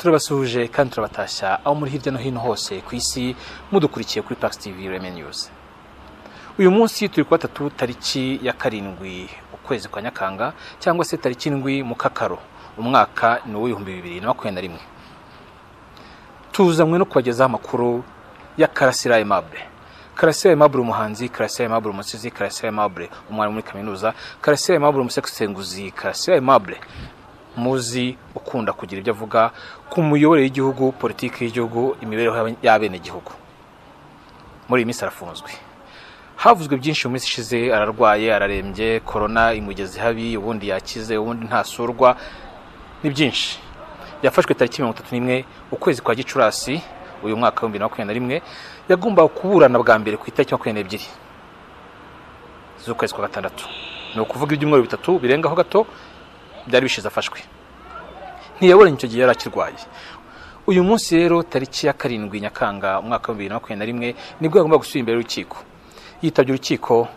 turabasuhuje kandi turabatashya aho muri hirya no hino hose ku isi mudukurikiye kuri Pax TV Reme News. Uyu munsi turi kwa 3 tariki ya 7 ukwezi kwa Nyakanga cyangwa se tariki 7 mu Kakaro umwaka ni w'2021. Tuzamwe no kubagezaho amakuru ya Karasira Aimable. Karasira Aimable umuhanzi, Karasira Aimable umusizi, Karasira Aimable umwari muri kaminuza, Karasira Aimable umusesenguzi, Karasira Aimable muzi ukunda kugira ibyo avuga ku muyoborere y'igihugu, politiki y'igihugu, imibereho y'abene gihugu. Muri iyi minsi arafunzwe. Havuzwe byinshi mu minsi ishize, ararwaye, ararembye, corona imugeze habi, ubundi yakize, ubundi ntasurwa, ni byinshi. Yafashwe tariki 31 ukwezi kwa Gicurasi uyu mwaka wa 2021, yagomba kuburana bwa mbere ku itariki 22 z'ukwezi kwa gatandatu. Ni ukuvuga ibyumweru bitatu birengaho gato byari bishize afashwe. Ntiyabonye icyo gihe yarakirwaye. Uyu munsi rero tariki ya 7 Nyakanga umwaka wa 2021 nibwo yagomba gusubira imbere y'urukiko. Yitabye urukiko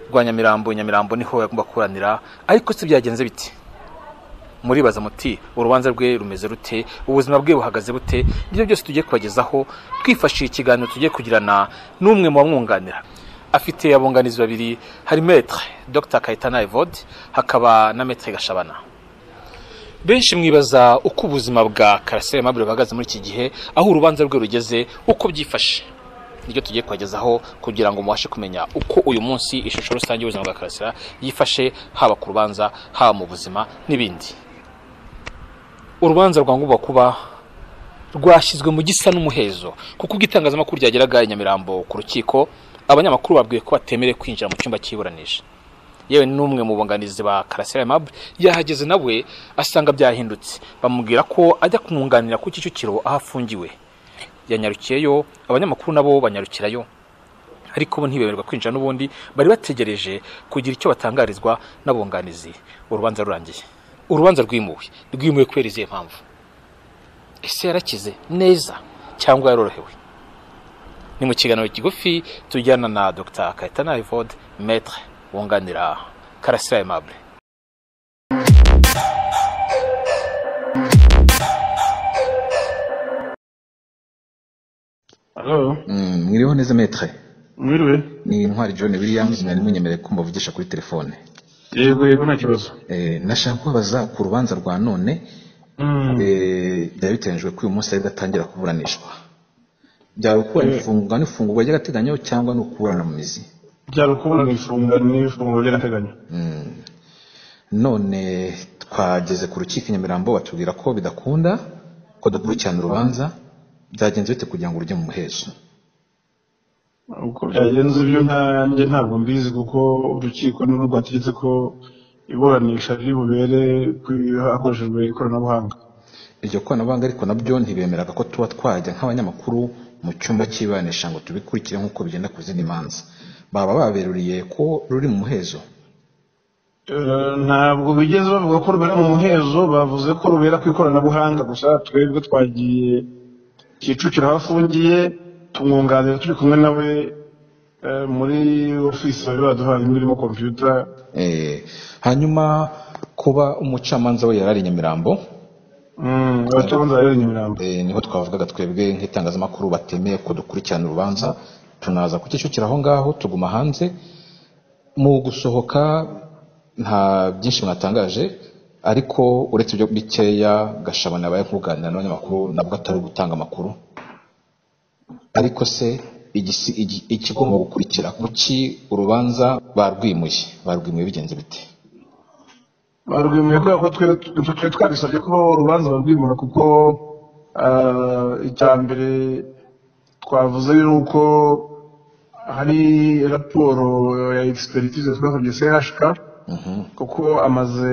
rwa Nyamirambo. Nyamirambo niho yagomba kuranira, ariko se byagenze biti? Muribaza muti urubanza rwe rumeze rute, ubuzima bwe buhagaze bute? Ibyo byose tugiye kubagezaho twifashishije ikiganiro tugiye kugirana n'umwe mu bamwunganira. Afite abunganizi babiri, hari Maître Dr Kayitana Evode, hakaba na Maître Gashabana. Benshi mwibaza uko ubuzima bwa Karasira Aimable buhagaze muri iki gihe, aho urubanza rwe rugeze, uko byifashe. Nibyo tugiye kubagezaho kugira ngo mubashe kumenya uko uyu munsi ishusho rusange y'ubuzima bwa Karasira yifashe, haba ku rubanza, haba mu buzima n'ibindi. Urubanza rwangubwa kuba rwashyizwe mu gisa n'umuhezo, kuko igitangazamakuru ryageraga i Nyamirambo ku rukiko, abanyamakuru babwiye ko batemereye kwinjira mu cyumba cy'iburanisha. Yewe n'umwe mu bunganizi ba Karasira Aimable yahageze nawe asanga byahindutse, bamubwira ko ajya kumwunganira ku Kicukiro aho afungiwe. Yanyarukiyeyo, abanyamakuru nabo banyarukirayo, ariko bo ntibemererwa kwinjira, n'ubundi bari bategereje kugira icyo batangarizwa n'abunganizi. Urubanza rurangiye, urubanza rwimuwe kubera izihe mpamvu? Ese yarakize neza cyangwa yarorohewe? Ni mu kiganiro kigufi tujyana na Dr Kayitana Evode, Maître wunganira Karasira Aimable. Hello. Mwiriho neza Maître? Mwiriwe. Ni Ntwari John Williams, nari munyemereye ko mbavugisha kuri telefone. Yego nta kibazo. Nashaka kubaza ku rubanza rwa none. Byabitenjwe ko uyu munsi ari gatangira kuburanishwa. Byarukubona ifungurwa ry'agateganyo cyangwa no kuburana mu mizi? Byarukubona ifungurwa ry'agateganyo. None twageze ku rukiko Nyamirambo, batubwira ko bidakunda ko dukurikirana urubanza. Byagenze bite kugira ngo urujye mu muhezo? Uko byagenze ibyo ntanjye ntabwo mbizi, kuko urukiko n'urwo rwategetse ko iburanisha riri bubere hakoreshejwe ikoranabuhanga. Iryo koranabuhanga ariko nabyo ntibemeraga ko tuba twajya nk'abanyamakuru mu cyumba cy'iburanisha ngo tubikurikire nk'uko bigenda ku zindi manza. Baba baberuriye ko ruri mu muhezo? Ntabwo bigeze bavuga ko rubera mu muhezo, bavuze ko rubera ku ikoranabuhanga gusa. Twebwe twagiye Kicukiro aho afungiye, tumwunganira turi kumwe nawe muri ofisi bari baduhaye irimo computer. Hanyuma kuba umucamanza we yarari Nyamirambo, abacamanza bari Nyamirambo, niho twavugaga twebwe nk'itangazamakuru batemeye ko dukurikirana urubanza. Tunaza ku Kicukiro aho ngaho, tuguma hanze. Mu gusohoka nta byinshi mwatangaje, ariko uretse ibyo bikeya Gashabana yabaye kuganira n'abanyamakuru, nabwo atari gutanga amakuru. Ariko se ikigomba gukurikira kuki urubanza barwimuye bigenze bite? Barwimuye kubera ko twe twabisabye ko urubanza barwimura, kuko icya mbere twavuze yuko hari raporo ya expertise twasabye CHK, kuko amaze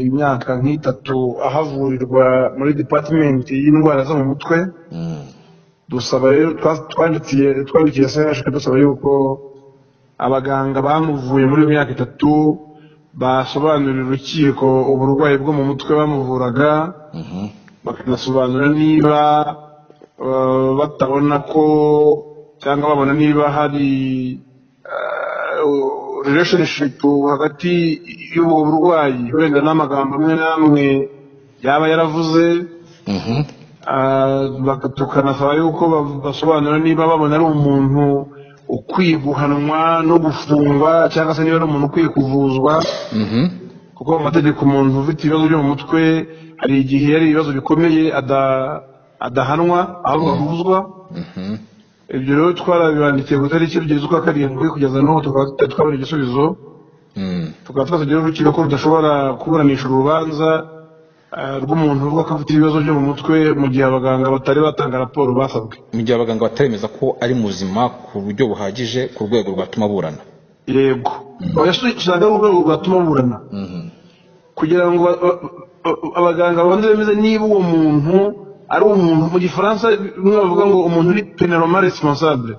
imyaka nk'itatu ahavurirwa muri department y'indwara zo mu mutwe. Dusaba rero twandikiye CHK dusaba yuko abaganga bamuvuye muri imyaka 3 basobanurira urukiko uburwayi bwo mu mutwe bamuvuraga, bakanasobanura niba batabona ko cyangwa babona niba hari relationship hagati y'ubu burwayi, wenda n'amagambo amwe n'amwe yaba yaravuze tukanasaba yuko basobanura niba babona ari umuntu ukwiye guhanwa no gufungwa cyangwa se niba ari umuntu ukwiye kuvuzwa kuko mu mategeko umuntu ufite ibibazo byo mu mutwe hari igihe ari ibibazo bikomeye adahanwa ahubwo avuzwa. ibyo rero twarabibandikiye ku itariki 7/7 kugeza n'ubu tukaba twabona igisubizo tukaba twasabye urukiko ko rudashobora kuburanisha urubanza rw'umuntu uvuga ko afite ibibazo byo mu mutwe mu gihe abaganga batari batanga raporo basabwe, mu gihe abaganga bataremeza ko ari muzima ku buryo buhagije ku rwego rwatuma burana. yego yashaka urwego rwatuma burana kugira ngo abaganga babanze bemeze niba uwo muntu ari umuntu, mu gifaransa bimwe bavuga ngo umuntu uri pénalement responsable.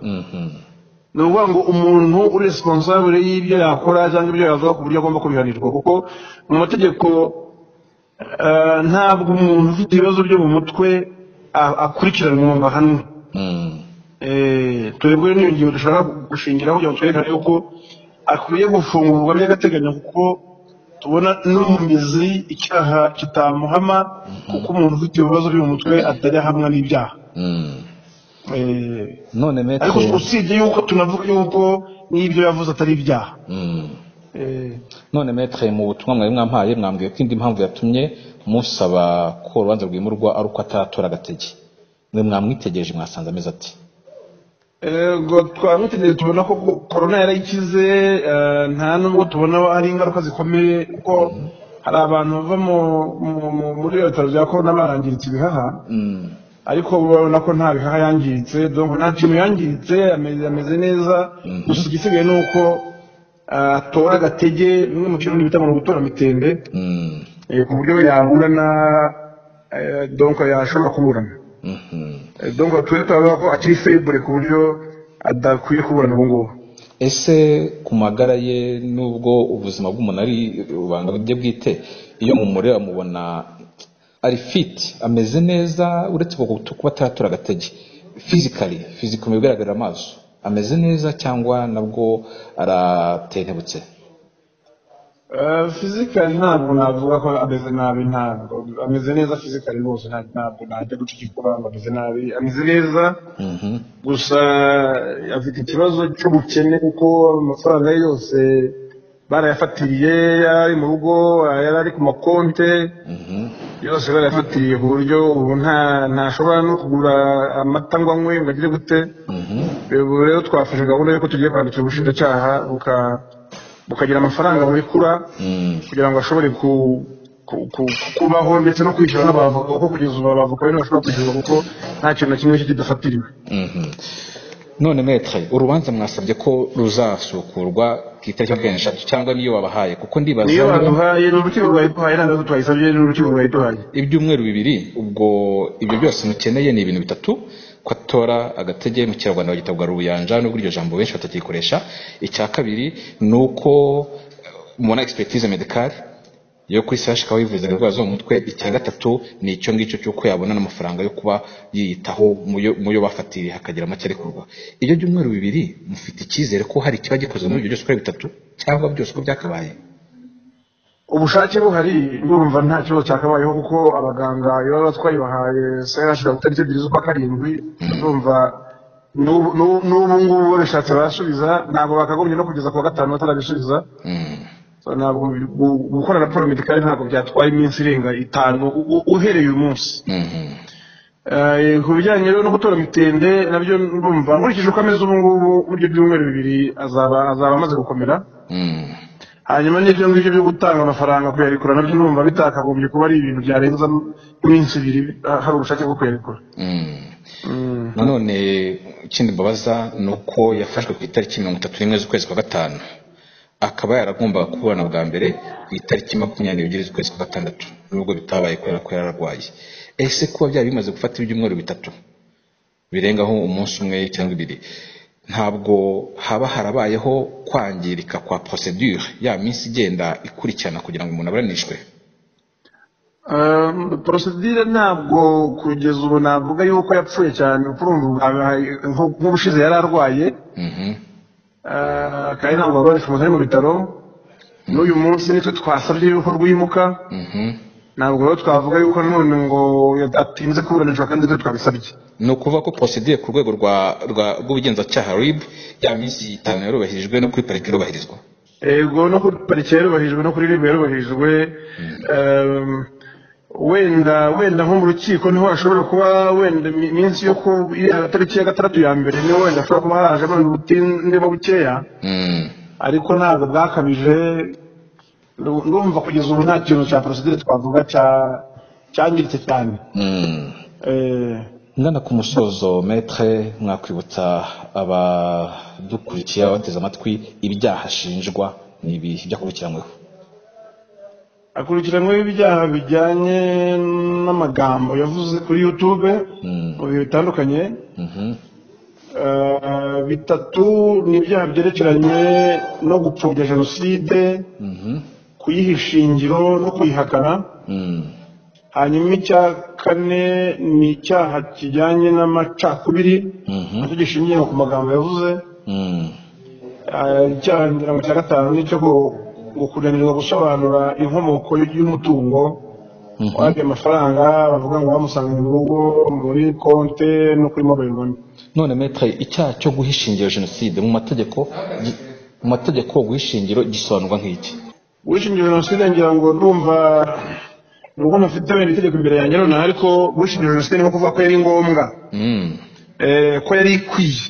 ni ukuvuga ngo umuntu uri responsable y'ibyo yakora cyangwa ibyo yavuga ku buryo agomba kubihanirwa, kuko mu mategeko ntabwo umuntu ufite ibibazo byo mu mutwe akurikiranwa ngo ahanwe. twebwe niyo ngingo dushaka gushingiraho kugira ngo twerekane yuko akwiye gufungurwa by'agateganyo, kuko tubona n'umumizi icyaha kitamuhama, kuko umuntu ufite ibibazo byo mu mutwe atajya ahamwa n'ibyaha. none metre ariko usibye yuko tunavuga yuko n'ibyo yavuze atari ibyaha. none metre mu butumwa mwari mwampaye mwambwiye ko indi mpamvu yatumye musaba ko urubanza rwimurwa ari uko ataratora agatege. mwe mwamwitegereje mwasanze ameze ati? ngo twamwitegereje tubona ko corona yarayikize, nta nubwo tubona ari ingaruka zikomeye, kuko hari abantu bava muri ibitaro bya corona barangiritse ibihaha, ariko ubona ko nta bihaha yangiritse, donc nta kintu yangiritse, ameze neza. gusa igisigaye ni uko atora agatege, bimwe mu kintu bita mu gutora mitende, ku buryo yaburana, donc yashobora kuburana. donc turavuga ko akiri faible ku buryo adakwiye kuburana ubu ngubu. ese ku magara ye nubwo ubuzima bw'umuntu ari ubanga bwe bwite, iyo mumureba mubona ari fit, ameze neza, uretse kuba ataratora agatege physically mu bigaragarira amaso ameze neza cyangwa nabwo aratentebutse? physically ntabwo navuga ko ameze nabi, ntabwo ameze neza physically rwose, ntabwo najya guca igikuba ngo ameze nabi, ameze neza. gusa afite ikibazo cy'ubukene, kuko amafaranga ye yose barayafatiriye, yari mu rugo, yari ari ku makonte yose barayafatiriye, ku buryo ubu ntashobora no kugura amata ngo anywe ngo agire gute. rero twafashe gahunda yuko tugiye kwandikira ubushinjacyaha bukagira amafaranga burekura kugira ngo ashobore kubaho ndetse no kwishyura n'abavoka, kuko kugeza ubu abavoka bari bashobora kwishyura kuko nta kintu na kimwe kidafatiriwe. none metre, urubanza mwasabye ko ruzasukurwa ku itariki 26 cyangwa niyo babahaye? kuko ndibaza niyo baduhaye n'urukiko rwayiduhaye, ntabwo twayisabye n'urukiko rwayiduhaye. ibyumweru 2, ubwo ibyo byose mukeneye ni ibintu 3: ko atora agatege, mu kinyarwanda bagitabwa rubuyanja nubwo iryo jambo benshi batakikoresha. icya kabiri ni uko mubona expertise medicale yo kuri CHK wivuza indwara zo mu mutwe. icya gatatu ni icyo ngicyo cy'uko yabona n'amafaranga yo kuba yiyitaho muyo bafatiriye hakagira make arekurwa. ibyo byumweru 2 mufite icyizere ko hari ikiba gikozwe muri ibyo byose uko ari 3 cyangwa byose uko byakabaye? ubushake buhari, ndumva nta kibazo cyakabayeho, kuko abaganga iyo baba twayibahaye CHK ku itariki 2/7, ndumva n'ubu ngubu babishatse barasubiza, ntabwo bakagombye no kugeza ku wa 5 batarabisubiza. ntabwo gukora raporo medicale ntabwo byatwaye iminsi irenga 5 uhereye uyu munsi. ku bijyanye rero no gutora mitende, nabyo ndumva nkurikije uko ameze ubu ngubu, muri ibyo byumweru 2 azaba amaze gukomera. hanyuma n'ibyo ngibyo byo gutanga amafaranga kuyarekura, nabyo ndumva bitakagombye kuba ari ibintu byarenza iminsi 2 hari ubushake bwo kuyarekura. nanone ikindi mbabaza ni uko yafashwe ku itariki 31 z'ukwezi kwa 5, akaba yaragombaga kuburana bwa mbere ku itariki 22 z'ukwezi kwa 6, nubwo bitabaye kubera ko yararwaye. ese kuba byari bimaze gufata ibyumweru 3 birengaho umunsi umwe cyangwa 2, ntabwo haba harabayeho kwangirika kwa procedure ya minsi igenda ikurikirana kugira ngo umuntu aburanishwe? procedure ntabwo kugeza ubu navuga yuko yapfuye cyane, nk'ubushize yari arwaye, kandi ntabwo barishwe mu bitaro. n'uyu munsi nitwe twasabye yuko rwimuka, ntabwo rero twavuga yuko none ngo atinze kuburanishwa kandi ibyo twabisabye. ni ukuvuga ko procedure ku rwego rw'ubugenzacyaha RIB ya minsi 5 yarubahirijwe no kuri parike yarubahirizwa. Ego no kuri parike yarubahirijwe no kuri RIB yarubahirijwe. Wenda nko mu rukiko niho hashobora kuba wenda iminsi yo ku tariki ya 6 ya mbere niho wenda ashobora kuba haraje none ubutindemo bukeya, ariko ntabwo bwakabije. Ndumva kugeza ubu nta kintu cya procedure twavuga cyangiritse cyane. Ngana ku musozo Maître, mwakwibutsa abadukurikiye abateze amatwi ibyaha ashinjwa n'ibihe byakurikiranyweho? Akurikiranyweho ibyaha bijyanye n'amagambo yavuze kuri YouTube mu bihe bitandukanye. 3 ni ibyaha byerekeranye no gupfobya jenoside, kuyiha ishingiro no kuyihakana. Hanyuma icya 4 ni icyaha kijyanye n'amacakubiri nacyo gishingiye ku magambo yavuze. Icyaha cya 5 ni cyo kunanirwa gusobanura inkomoko y'umutungo wabye amafaranga bavuga ngo bamusanga mu rugo muri konte no kuri mobile money. None Maître, icyaha cyo guhishingiro jenoside mu mategeko guhishingiro gisobanurwa nk'iki? Guhishingiro jenoside ngira ngo ndumva nuko nafite wenda itegeko imbere yanjye none, ariko guhishingiro jenoside ni kuvuga ko yari ngombwa, ko yari ikwiye.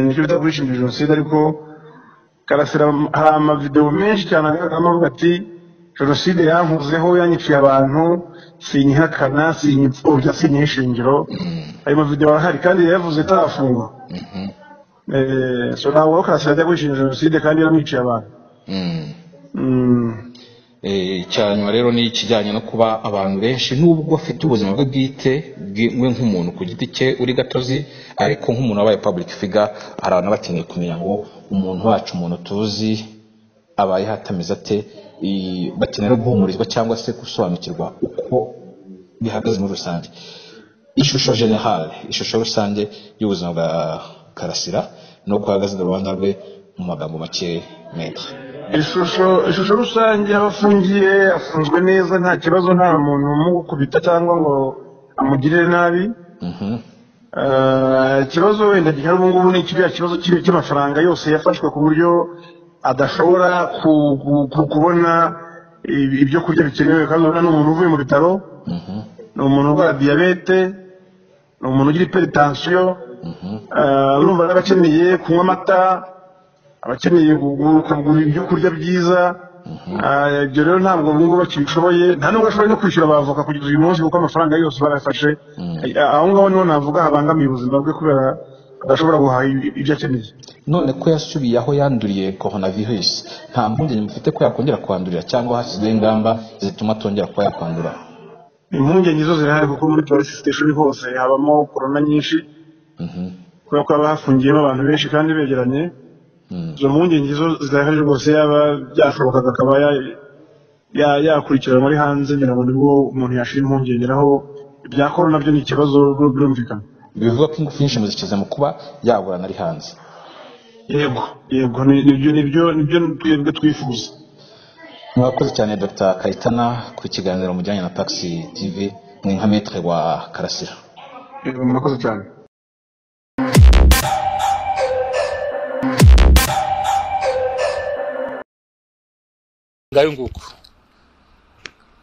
Nicyo bita guhishingiro jenoside. Ariko Karasira hari amavideo menshi cyane avuga ati jenoside yankuzeho, yanyiciye abantu, sinyihakana, sinyipfobya, sinyishingiro. Ayo mavideo ahari kandi yavuze atafungwa. So ntabwo Karasira ajya guhishingiro jenoside kandi yaramwiciye abantu. Cyanyuma rero ni ikijyanye no kuba abantu benshi nubwo afite ubuzima bwe bwite we nk'umuntu ku giti cye uri gatozi, ariko nk'umuntu wabaye public figure hari abantu bakeneye kumenya ngo umuntu wacu, umuntu tuzi abaye hatamiza ate, bakenera guhumurizwa cyangwa se gusobanukirwa uko bihagaze muri rusange. Ishusho generale, ishusho rusange y'ubuzima bwa Karasira no guhagaze mu Rwanda rwe mu magambo make Maître. Ishusho rusange afunzwe neza, nta kibazo, nta muntu umukubita cyangwa ngo amugirire nabi. Ikibazo wenda gihari ubu ngubu ni kiriya kibazo cy'amafaranga yose yafashwe ku buryo adashobora kubona ibyo kurya bikenewe, kandi urabona ni umuntu uvuye mu bitaro, ni umuntu urwara diyabete, ni umuntu ugira hypertension, urumva n'abakeneye kunywa amata, abakeneye kugura ibyo kurya byiza. Ibyo rero ntabwo ubu ngubu bakibishoboye, nta nubwo ashoboye no kwishyura abavoka kugeza uyu munsi kuko amafaranga yose barafashe. Aho ngaho niho navuga habangamiye ubuzima bwe kubera adashobora guhaha ibyo akeneye. None ko yasubiye aho yanduriye coronavirus, nta mpungenge mufite ko yakongera kwandurira cyangwa hashyizweho ingamba zituma atongera kuba yakwandura? Impungenge zo zirahari kuko muri police station hose habamo corona nyinshi, kubera ko haba hafungiyemo abantu benshi kandi begeranye. Izo mpungenge zo zirahari rwose, yaba byashobokaga akaba yakurikirana muri hanze, ngira ngo nibwo umuntu yashira impungenge, naho ibya corona byo ni ikibazo birumvikana. Bivuga ko ingufu nyinshi muzikiza mu kuba yaburana ari hanze. Yego nibyo twebwe twifuza. Mwakoze cyane Dr. Kayitana ku kiganiro mujyanye na Taxi TV, mwe nka Maître wa Karasira. Mwakoze cyane. Ngayo nguko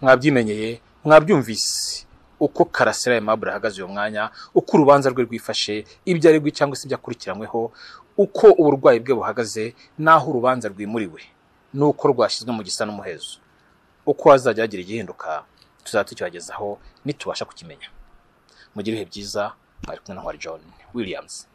mwabyimenyeye, mwabyumvise uko Karasira Aimable ahagaze uyu mwanya, uko urubanza rwe rwifashe, ibyo aregwa cyangwa se byakurikiranyweho, uko uburwayi bwe buhagaze, naho urubanza rwimuriwe, nuko rwashyizwe mu gisa n'umuhezo. Uko azajya agira igihinduka tuzatukibagezaho nitubasha kukimenya. Mugire ibihe byiza. Ari kumwe na John Williams.